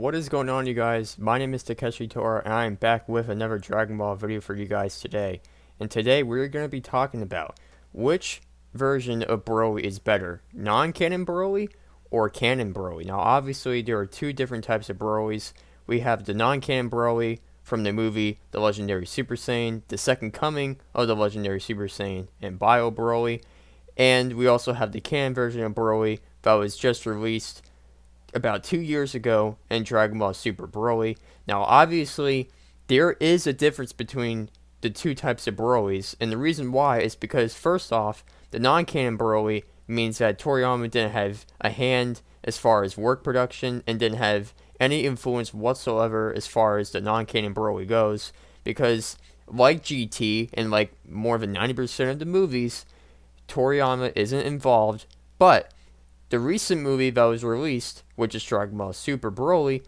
What is going on, you guys? My name is Takeshi Tora, and I am back with another Dragon Ball video for you guys today. And today we're going to be talking about which version of Broly is better, non-canon Broly or canon Broly. Now, obviously, there are two different types of Brolys. We have the non-canon Broly from the movie The Legendary Super Saiyan, the second coming of the Legendary Super Saiyan, and Bio Broly. And we also have the canon version of Broly that was just released about 2 years ago in Dragon Ball Super Broly. Now, obviously, there is a difference between the two types of Brolys, and the reason why is because, first off, the non-canon Broly means that Toriyama didn't have a hand as far as work production and didn't have any influence whatsoever as far as the non-canon Broly goes, because like GT and like more than 90% of the movies, Toriyama isn't involved, but the recent movie that was released, which is Dragon Ball Super Broly,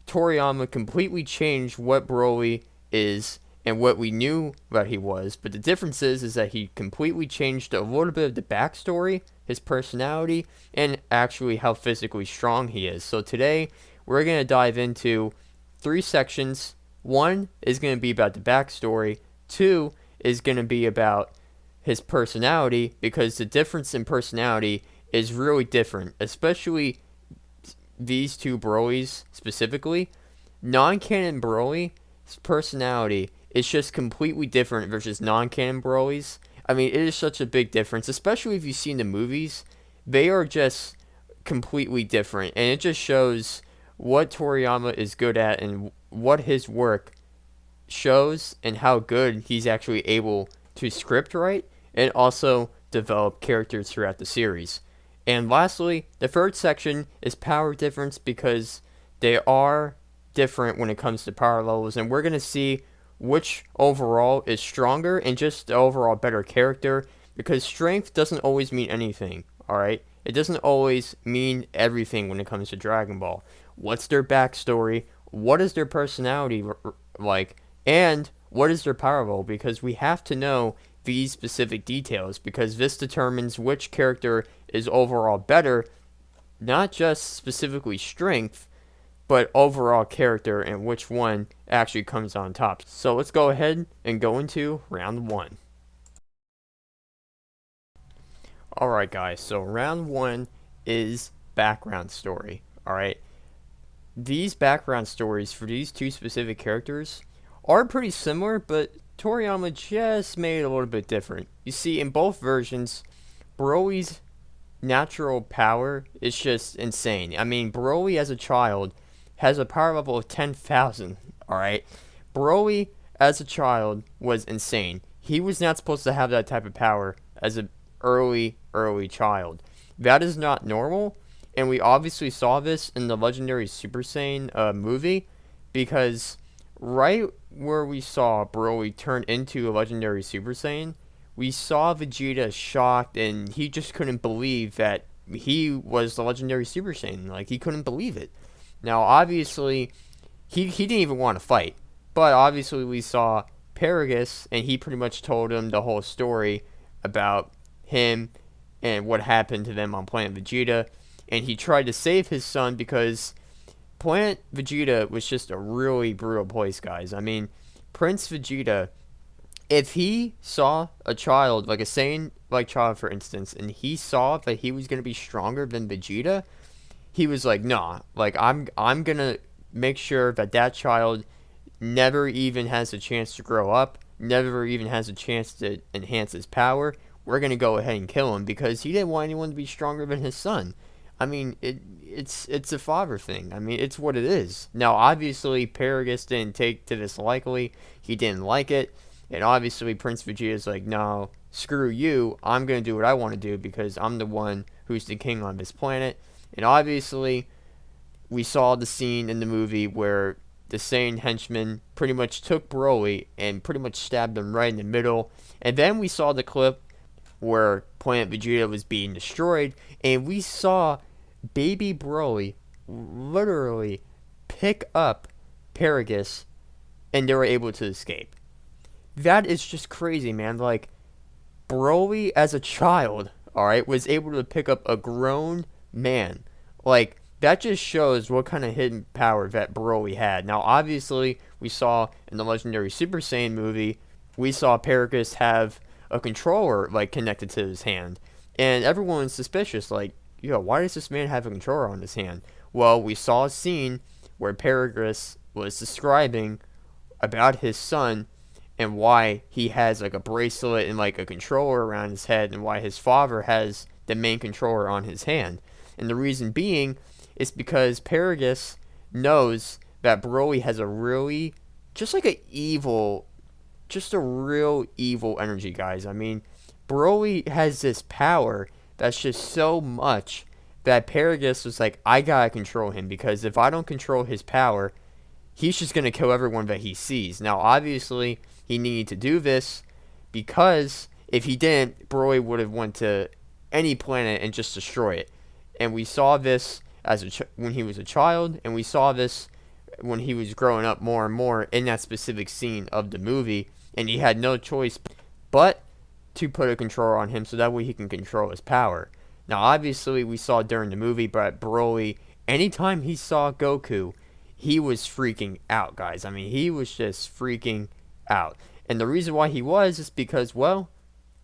Toriyama completely changed what Broly is and what we knew that he was. But the difference is that he completely changed a little bit of the backstory, his personality, and actually how physically strong he is. So today, we're going to dive into 3 sections. 1 is going to be about the backstory. 2 is going to be about his personality, because the difference in personality is really different, especially these two Brolys specifically. Non-canon Broly's personality is just completely different versus non-canon Broly's. I mean, it is such a big difference, especially if you've seen the movies. They are just completely different, and it just shows what Toriyama is good at and what his work shows and how good he's actually able to script write and also develop characters throughout the series. And lastly, the third section is power difference, because they are different when it comes to power levels, and we're going to see which overall is stronger and just the overall better character, because strength doesn't always mean anything, alright? It doesn't always mean everything when it comes to Dragon Ball. What's their backstory? What is their personality like? And what is their power level? Because we have to know these specific details, because this determines which character is overall better, not just specifically strength, but overall character and which one actually comes on top. So let's go ahead and go into round 1. Alright guys, so round 1 is background story. Alright, these background stories for these two specific characters are pretty similar, but Toriyama just made it a little bit different. You see, in both versions, Broly's natural power is just insane. I mean, Broly as a child has a power level of 10,000, alright? Broly as a child was insane. He was not supposed to have that type of power as an early child. That is not normal, and we obviously saw this in the Legendary Super Saiyan movie, because right where we saw Broly turn into a Legendary Super Saiyan, we saw Vegeta shocked, and he just couldn't believe that he was the Legendary Super Saiyan. Like, he couldn't believe it. Now, obviously, he didn't even want to fight, but obviously we saw Paragus, and he pretty much told him the whole story about him and what happened to them on Planet Vegeta, and he tried to save his son, because Planet Vegeta was just a really brutal place, guys. I mean, Prince Vegeta, if he saw a child, like a Saiyan-like child, for instance, and he saw that he was going to be stronger than Vegeta, he was like, nah, like, I'm going to make sure that that child never even has a chance to grow up, never even has a chance to enhance his power. We're going to go ahead and kill him, because he didn't want anyone to be stronger than his son. I mean, it's a father thing. I mean, it's what it is. Now, obviously, Paragus didn't take to this lightly. He didn't like it. And obviously, Prince Vegeta's like, no, screw you. I'm going to do what I want to do, because I'm the one who's the king on this planet. And obviously, we saw the scene in the movie where the Saiyan henchman pretty much took Broly and pretty much stabbed him right in the middle. And then we saw the clip where Planet Vegeta was being destroyed, and we saw baby Broly literally pick up Paragus, and they were able to escape. That is just crazy, man. Like, Broly as a child, alright, was able to pick up a grown man. Like, that just shows what kind of hidden power that Broly had. Now, obviously, we saw in the Legendary Super Saiyan movie, we saw Paragus have a controller like connected to his hand, and everyone was suspicious. Like, yo, why does this man have a controller on his hand? Well, we saw a scene where Paragus was describing about his son and why he has like a bracelet and like a controller around his head, and why his father has the main controller on his hand. And the reason being is because Paragus knows that Broly has a really, just like a evil, just a real evil energy, guys. I mean, Broly has this power that's just so much that Paragus was like, I gotta control him, because if I don't control his power, he's just gonna kill everyone that he sees. Now, obviously, he needed to do this because if he didn't, Broly would have went to any planet and just destroy it. And we saw this as when he was a child, and we saw this when he was growing up more and more in that specific scene of the movie, and he had no choice but to put a controller on him so that way he can control his power. Now, obviously, we saw during the movie, but Broly, anytime he saw Goku, he was freaking out, guys. I mean, he was just freaking out. And the reason why he was is because, well,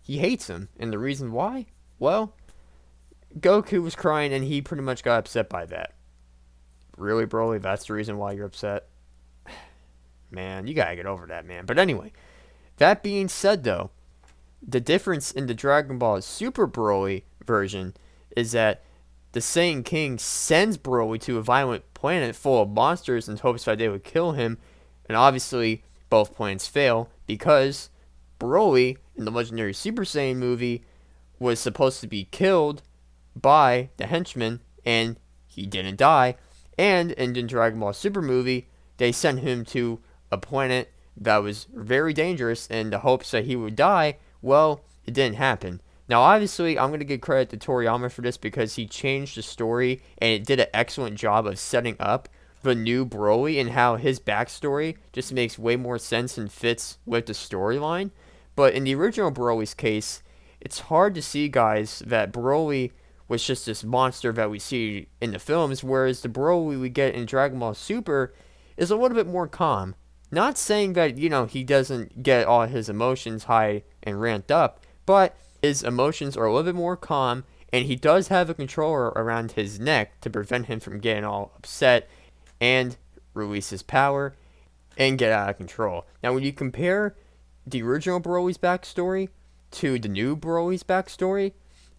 he hates him. And the reason why? Well, Goku was crying and he pretty much got upset by that. Really, Broly? That's the reason why you're upset? Man, you gotta get over that, man. But anyway, that being said, though, the difference in the Dragon Ball Super Broly version is that the Saiyan King sends Broly to a violent planet full of monsters in hopes that they would kill him, and obviously both plans fail because Broly in the Legendary Super Saiyan movie was supposed to be killed by the henchman, and he didn't die. And in the Dragon Ball Super movie, they sent him to a planet that was very dangerous in the hopes that he would die. Well, it didn't happen. Now, obviously, I'm going to give credit to Toriyama for this because he changed the story and it did an excellent job of setting up the new Broly and how his backstory just makes way more sense and fits with the storyline. But in the original Broly's case, it's hard to see, guys, that Broly was just this monster that we see in the films, whereas the Broly we get in Dragon Ball Super is a little bit more calm. Not saying that, he doesn't get all his emotions high and ramped up, but his emotions are a little bit more calm, and he does have a controller around his neck to prevent him from getting all upset and release his power and get out of control. Now, when you compare the original Broly's backstory to the new Broly's backstory,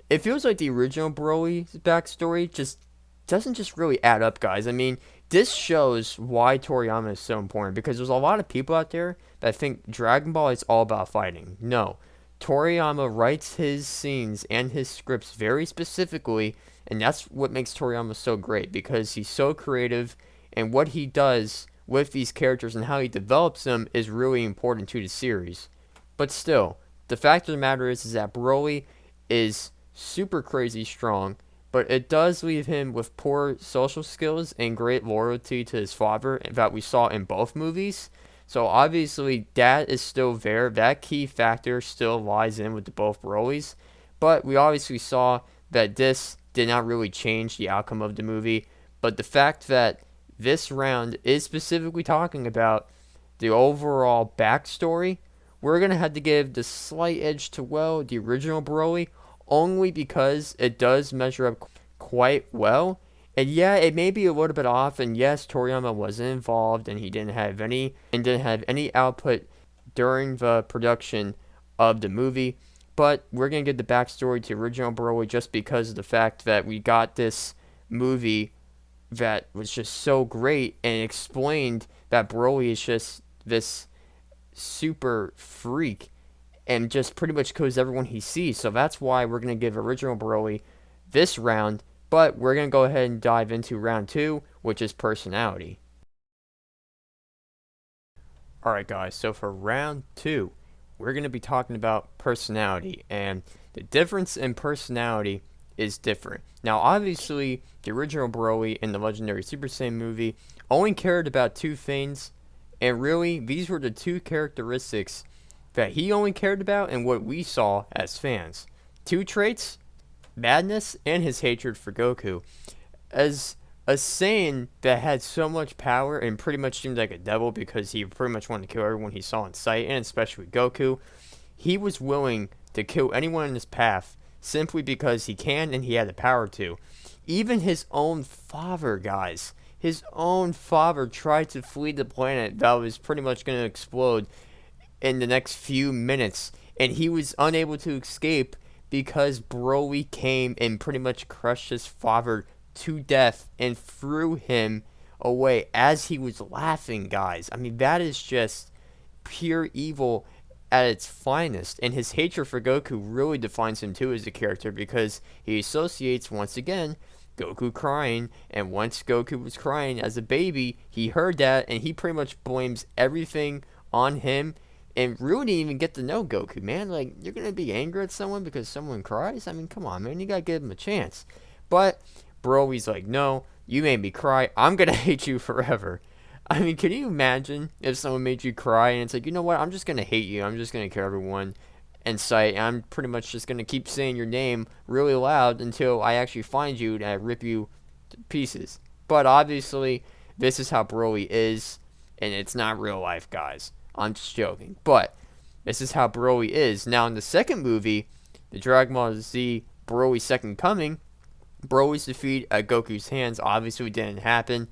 it feels like the original Broly's backstory just doesn't really add up, guys. I mean, this shows why Toriyama is so important, because there's a lot of people out there that think Dragon Ball is all about fighting. No. Toriyama writes his scenes and his scripts very specifically, and that's what makes Toriyama so great, because he's so creative, and what he does with these characters and how he develops them is really important to the series. But still, the fact of the matter is that Broly is super crazy strong, but it does leave him with poor social skills and great loyalty to his father that we saw in both movies. So obviously that is still there. That key factor still lies in with the both Brolys. But we obviously saw that this did not really change the outcome of the movie. But the fact that this round is specifically talking about the overall backstory, we're going to have to give the slight edge to, well, the original Broly, only because it does measure up quite well. And yeah, it may be a little bit off, and yes, Toriyama wasn't involved, and he didn't have any output during the production of the movie. But we're gonna get the backstory to original Broly just because of the fact that we got this movie that was just so great and explained that Broly is just this super freak and just pretty much kills everyone he sees. So that's why we're gonna give original Broly this round. But we're going to go ahead and dive into round 2, which is personality. Alright guys, so for round 2, we're going to be talking about personality. And the difference in personality is different. Now obviously, the original Broly in the Legendary Super Saiyan movie only cared about 2 things. And really, these were the 2 characteristics that he only cared about and what we saw as fans. 2 traits: madness and his hatred for Goku. As a Saiyan that had so much power and pretty much seemed like a devil because he pretty much wanted to kill everyone he saw in sight, and especially Goku. He was willing to kill anyone in his path simply because he can and he had the power to. Even his own father, guys. His own father tried to flee the planet that was pretty much going to explode in the next few minutes, and he was unable to escape because Broly came and pretty much crushed his father to death and threw him away as he was laughing, guys. I mean, that is just pure evil at its finest, and his hatred for Goku really defines him too as a character because he associates, once again, Goku crying, and once Goku was crying as a baby, he heard that, and he pretty much blames everything on him, and really didn't even get to know Goku, man. Like, you're gonna be angry at someone because someone cries? I mean, come on, man, you gotta give him a chance. But Broly's like, no, you made me cry, I'm gonna hate you forever. I mean, can you imagine if someone made you cry and it's like, you know what, I'm just going to hate you. I'm just going to kill everyone in sight. I'm pretty much just going to keep saying your name really loud until I actually find you and I rip you to pieces. But obviously, this is how Broly is, and it's not real life, guys. I'm just joking. But this is how Broly is. Now, in the second movie, the Dragon Ball Z Broly Second Coming, Broly's defeat at Goku's hands obviously didn't happen.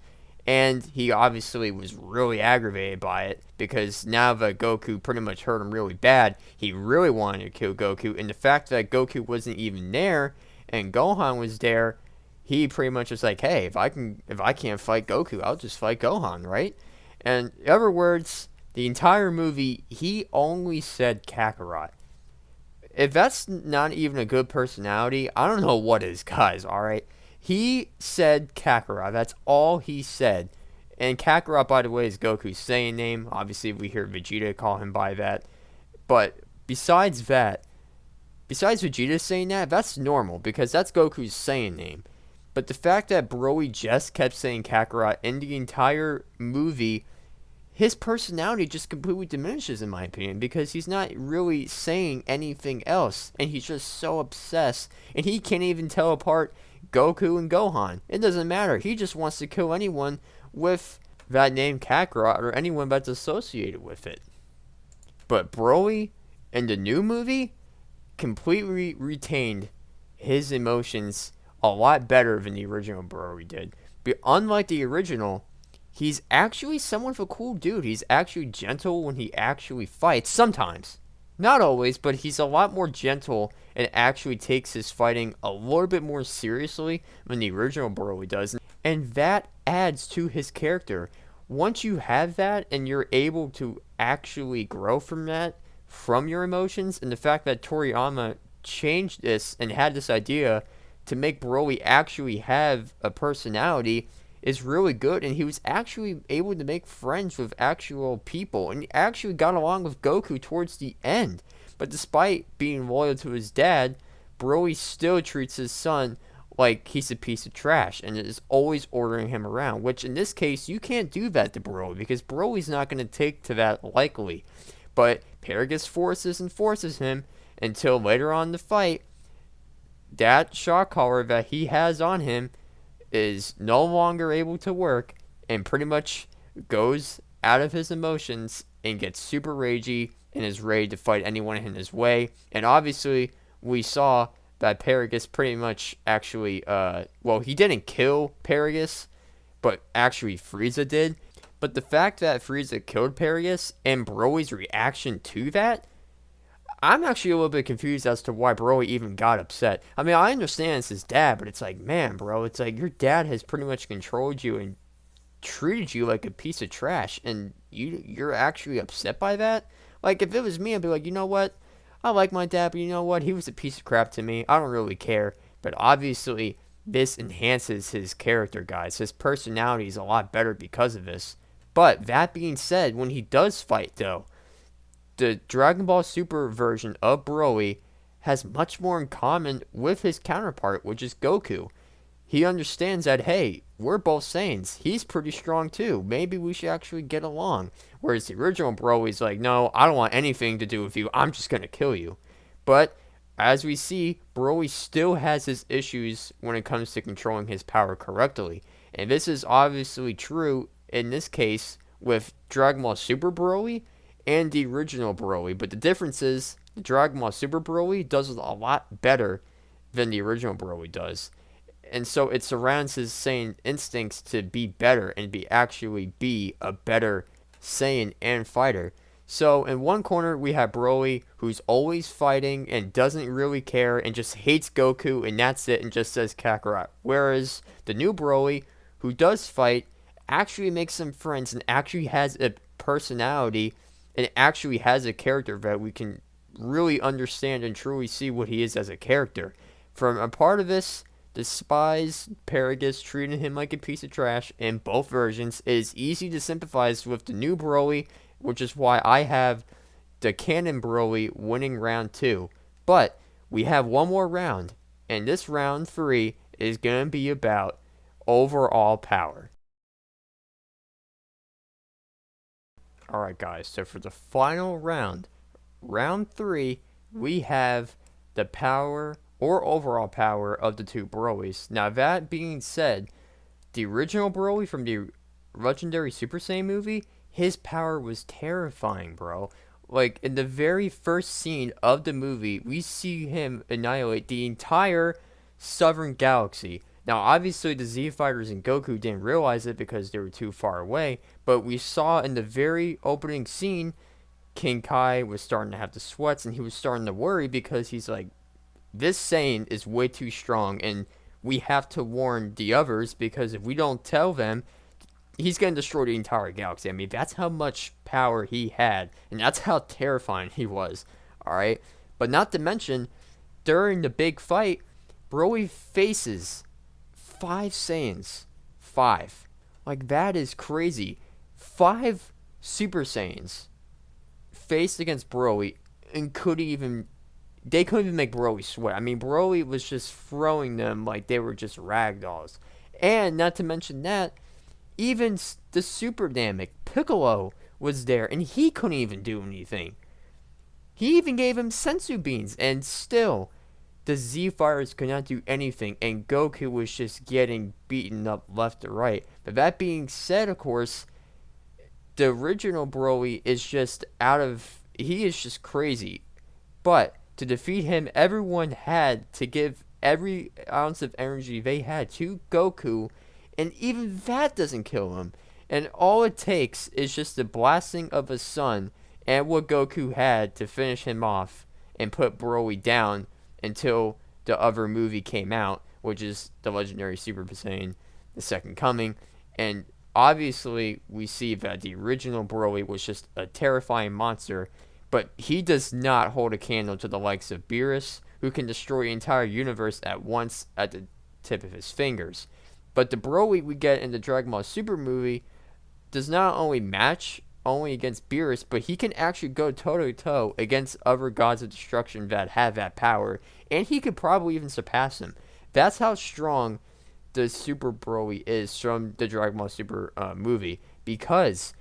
And he obviously was really aggravated by it because now that Goku pretty much hurt him really bad, he really wanted to kill Goku. And the fact that Goku wasn't even there and Gohan was there, he pretty much was like, hey, if I can't fight Goku, I'll just fight Gohan, right? And in other words, the entire movie, he only said Kakarot. If that's not even a good personality, I don't know what is, guys, alright? He said Kakarot. That's all he said. And Kakarot, by the way, is Goku's Saiyan name. Obviously, we hear Vegeta call him by that. But besides Vegeta saying that, that's normal because that's Goku's Saiyan name. But the fact that Broly just kept saying Kakarot in the entire movie, his personality just completely diminishes, in my opinion, because he's not really saying anything else. And he's just so obsessed. And he can't even tell apart Goku and Gohan. It doesn't matter. He just wants to kill anyone with that name Kakarot or anyone that's associated with it. But Broly in the new movie completely retained his emotions a lot better than the original Broly did. But unlike the original, he's actually somewhat of a cool dude. He's actually gentle when he actually fights. Sometimes. Not always, but he's a lot more gentle and actually takes his fighting a little bit more seriously than the original Broly does. And that adds to his character. Once you have that and you're able to actually grow from that, from your emotions, and the fact that Toriyama changed this and had this idea to make Broly actually have a personality is really good, and he was actually able to make friends with actual people, and he actually got along with Goku towards the end. But despite being loyal to his dad, Broly still treats his son like he's a piece of trash and is always ordering him around, which in this case, you can't do that to Broly because Broly's not going to take to that likely. But Paragus forces him until later on in the fight, that shock collar that he has on him is no longer able to work and pretty much goes out of his emotions and gets super ragey and is ready to fight anyone in his way. And obviously, we saw that Paragus pretty much actually, he didn't kill Paragus, but actually Frieza did. But the fact that Frieza killed Paragus and Broly's reaction to that, I'm actually a little bit confused as to why Broly even got upset. I mean, I understand it's his dad, but it's like, man, bro, it's like your dad has pretty much controlled you and treated you like a piece of trash, and you're actually upset by that? Like, if it was me, I'd be like, you know what? I like my dad, but you know what? He was a piece of crap to me. I don't really care. But obviously, this enhances his character, guys. His personality is a lot better because of this. But that being said, when he does fight, though, the Dragon Ball Super version of Broly has much more in common with his counterpart, which is Goku. He understands that, hey, we're both Saiyans. He's pretty strong too. Maybe we should actually get along. Whereas the original Broly's like, no, I don't want anything to do with you. I'm just going to kill you. But as we see, Broly still has his issues when it comes to controlling his power correctly. And this is obviously true in this case with Dragon Ball Super Broly and the original Broly. But the difference is the Dragon Ball Super Broly does it a lot better than the original Broly does. And so it surrounds his Saiyan instincts to be better and be a better Saiyan and fighter. So in one corner we have Broly, who's always fighting and doesn't really care and just hates Goku, and that's it, and just says Kakarot. Whereas the new Broly, who does fight, actually makes some friends and actually has a personality and actually has a character that we can really understand and truly see what he is as a character. From a part of this, despise Paragus treating him like a piece of trash in both versions. It is easy to sympathize with the new Broly, which is why I have the canon Broly winning round 2. But we have one more round, and this round 3 is going to be about overall power. Alright guys, so for the final round, round 3, we have the power or overall power of the two Brolys. Now that being said, the original Broly from the Legendary Super Saiyan movie, his power was terrifying, bro. Like, in the very first scene of the movie, we see him annihilate the entire Southern Galaxy. Now, obviously, the Z Fighters and Goku didn't realize it because they were too far away, but we saw in the very opening scene, King Kai was starting to have the sweats, and he was starting to worry because he's like, this Saiyan is way too strong, and we have to warn the others, because if we don't tell them, he's going to destroy the entire galaxy. I mean, that's how much power he had, and that's how terrifying he was, alright? But not to mention, during the big fight, Broly faces 5 Saiyans. 5. Like, that is crazy. 5 Super Saiyans faced against Broly and they couldn't even make Broly sweat. I mean, Broly was just throwing them like they were just ragdolls. And not to mention that, even the super dynamic Piccolo was there, and he couldn't even do anything. He even gave him sensu beans, and still, the Z Fighters could not do anything, and Goku was just getting beaten up left to right. But that being said, of course, the original Broly is just he is just crazy. But to defeat him, everyone had to give every ounce of energy they had to Goku, and even that doesn't kill him. And all it takes is just the blasting of a sun and what Goku had to finish him off and put Broly down until the other movie came out, which is the Legendary Super Saiyan, The Second Coming. And obviously, we see that the original Broly was just a terrifying monster, but he does not hold a candle to the likes of Beerus, who can destroy the entire universe at once at the tip of his fingers. But the Broly we get in the Dragon Ball Super movie does not only match only against Beerus, but he can actually go toe-to-toe against other gods of destruction that have that power, and he could probably even surpass him. That's how strong the Super Broly is from the Dragon Ball Super movie, because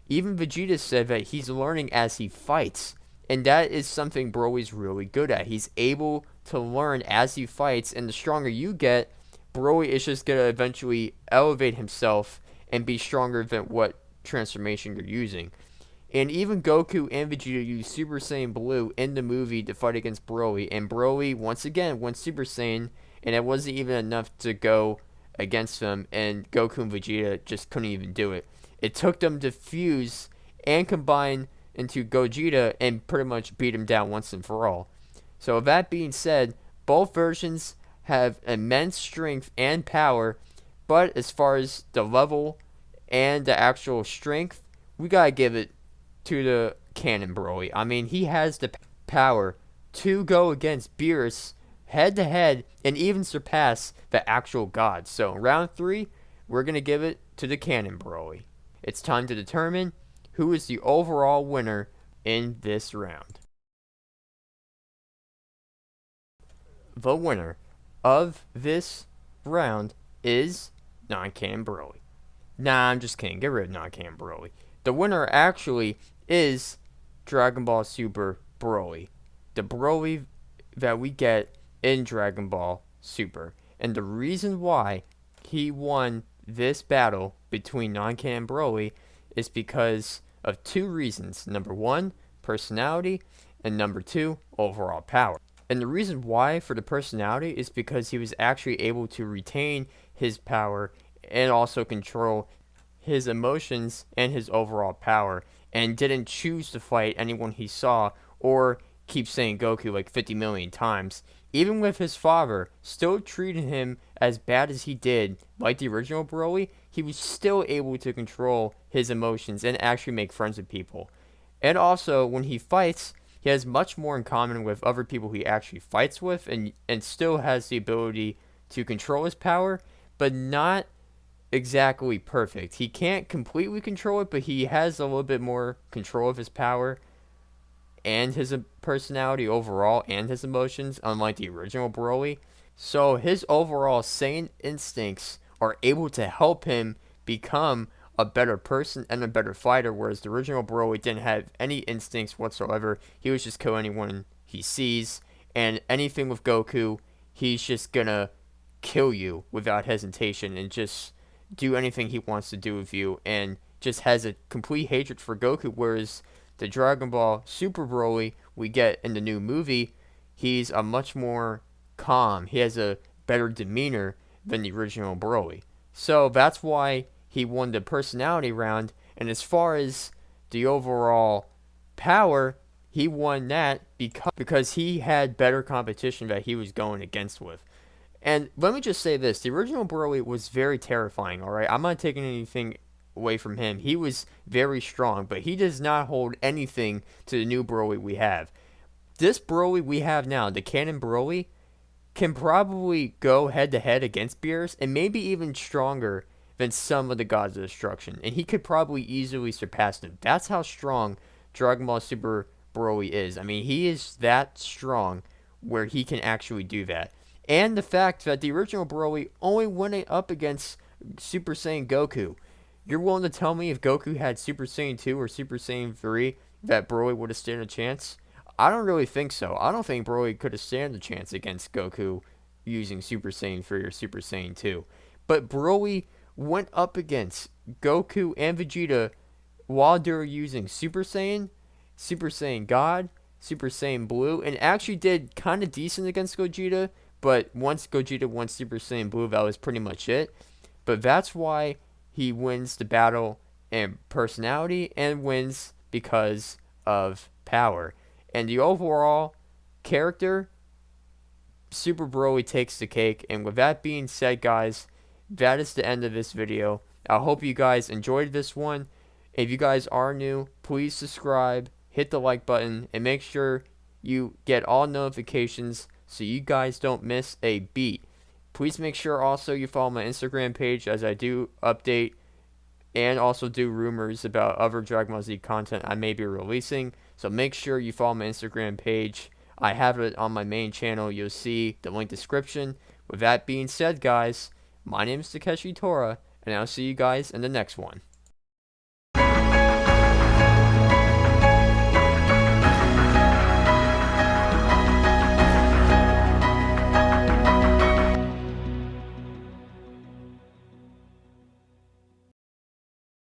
even Vegeta said that he's learning as he fights, and that is something Broly's really good at. He's able to learn as he fights, and the stronger you get, Broly is just going to eventually elevate himself and be stronger than what transformation you're using. And even Goku and Vegeta use Super Saiyan Blue in the movie to fight against Broly, and Broly once again went Super Saiyan, and it wasn't even enough to go against them, and Goku and Vegeta just couldn't even do it. It took them to fuse and combine into Gogeta and pretty much beat him down once and for all. So that being said, both versions have immense strength and power, but as far as the level and the actual strength, we gotta give it to the canon Broly. I mean, he has the power to go against Beerus head to head and even surpass the actual gods. So in round 3, we're gonna give it to the canon Broly. It's time to determine who is the overall winner in this round. The winner of this round is Non-Canon Broly. Nah, I'm just kidding. Get rid of Non-Canon Broly. The winner actually is Dragon Ball Super Broly. The Broly that we get in Dragon Ball Super. And the reason why he won this battle between Non-Canon Broly is because of two reasons. Number one, personality, and number two, overall power. And the reason why for the personality is because he was actually able to retain his power and also control his emotions and his overall power, and didn't choose to fight anyone he saw or keep saying Goku like 50 million times. Even with his father still treating him as bad as he did, like the original Broly, he was still able to control his emotions and actually make friends with people. And also, when he fights, he has much more in common with other people he actually fights with, and still has the ability to control his power, but not exactly perfect. He can't completely control it, but he has a little bit more control of his power and his personality overall and his emotions, unlike the original Broly. So his overall Saiyan instincts are able to help him become a better person and a better fighter, whereas the original Broly didn't have any instincts whatsoever. He was just kill anyone he sees, and anything with Goku, he's just gonna kill you without hesitation and just do anything he wants to do with you, and just has a complete hatred for Goku, whereas the Dragon Ball Super Broly we get in the new movie, he's a much more calm. He has a better demeanor than the original Broly. So that's why he won the personality round. And as far as the overall power, he won that because he had better competition that he was going against with. And let me just say this, the original Broly was very terrifying, alright? I'm not taking anything away from him. He was very strong, but he does not hold anything to the new Broly we have. This Broly we have now, the Canon Broly, can probably go head to head against Beerus, and maybe even stronger than some of the Gods of Destruction. And he could probably easily surpass them. That's how strong Dragon Ball Super Broly is. I mean, he is that strong where he can actually do that. And the fact that the original Broly only went up against Super Saiyan Goku. You're willing to tell me if Goku had Super Saiyan 2 or Super Saiyan 3 that Broly would have stood a chance? I don't really think so. I don't think Broly could have stood a chance against Goku using Super Saiyan 3 or Super Saiyan 2. But Broly went up against Goku and Vegeta while they were using Super Saiyan God, Super Saiyan Blue, and actually did kind of decent against Gogeta, but once Gogeta won Super Saiyan Blue, that was pretty much it. But that's why he wins the battle in personality and wins because of power. And the overall character, Super Broly takes the cake. And with that being said, guys, that is the end of this video. I hope you guys enjoyed this one. If you guys are new, please subscribe, hit the like button, and make sure you get all notifications so you guys don't miss a beat. Please make sure also you follow my Instagram page, as I do update and also do rumors about other Dragon Ball Z content I may be releasing. So make sure you follow my Instagram page. I have it on my main channel. You'll see the link description. With that being said, guys, my name is Takeshi Tora, and I'll see you guys in the next one.